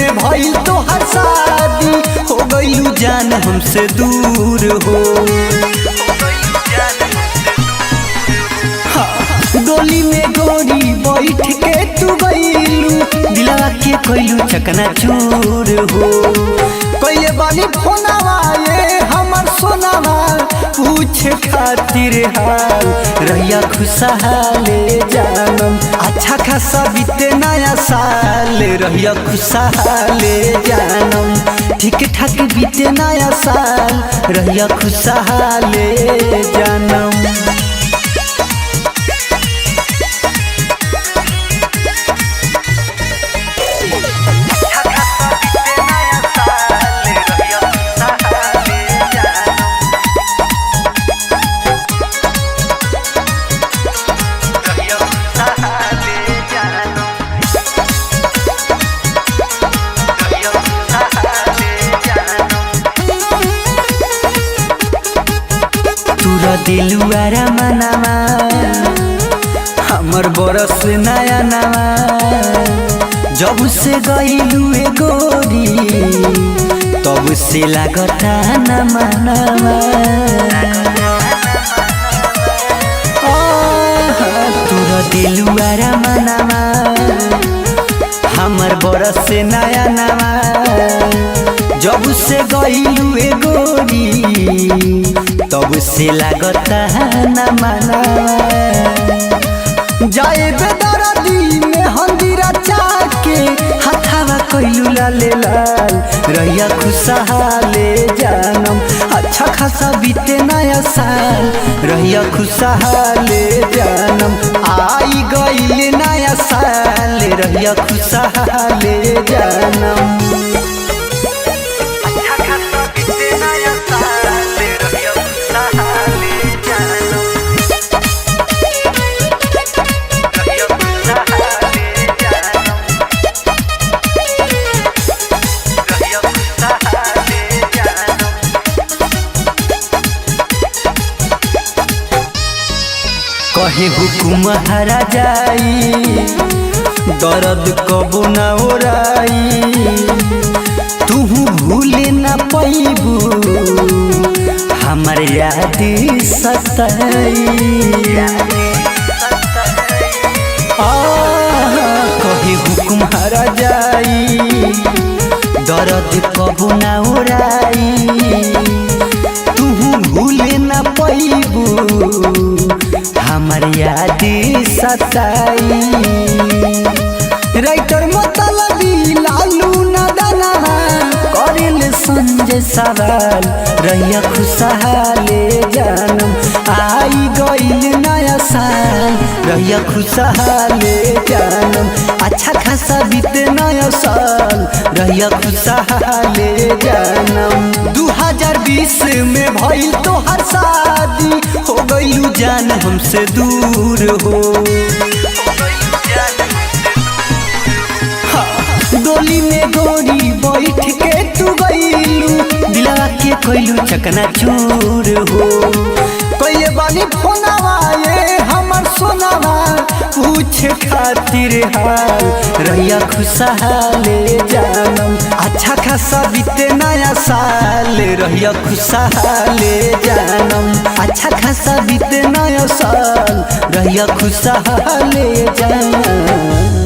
में भइल तोहर शादी, हो गइलू जान हमसे दूर हो। डोली में गोरी बैठ के तू गइलू, दिलवा के कइलू चकनाचूर हो। कइले बानी फोनवा ये हमर सोनावा, पूछे खातिर हाल रहिया खुशहाले जानम। अच्छा खासा बीते नया साल रहिया खुशहाले जानम। ठीक ठाक बीते नया साल रहिया खुशहाले जानम। तूरा दिलुआरा मनावा हमर बरस नया नवा, जब से गइलू ए गोरी तब से लागता न मनावा। तूरा दिलुआरा मनावा हमर बरस नया नवा, जब से गइलू ए गोरी तब से लागता न मना। जाए बेदर्दी में हंदीरा चाके, हथावा कइलू लाले लाल रहिया खुशहाले जानम। अच्छा खासा बीते नया साल रहिया खुशहाले जानम। आई गइल नया साल रहिया खुशहाले जानम। कहे हुकुम हरा जाई, दर्द कबो न ओराई। तुहू भूले न पैबू हमर याद सताई। कहे हुकुम हरा जाई, दर्द कबो न ओराई। तुहू भूले न पैबू हमर याद सताई। राइटर मतलबी लालू नदना करेल संजय सवाल रहिया खुशहाले जानम। आई गइल नया साल रहिया खुशहाले जानम। अच्छा खासा बीते नया साल रहिया खुशहाले जानम। 2020 में भइल तोहर शादी, हो गइलू जान हमसे दूर हो। डोली में गोरी बैठ के तू गइलू, दिलवा के कइलू चकनाचूर हो। कइले बानी फोनवा ये हमर सोनावा, पूछे खातिर हाल रहिया खुशहाले जानम। अच्छा खासा बीते नया साल रहिया खुशहाले जानम। अच्छा खासा बीते नया साल रहिया खुशहाले जानम।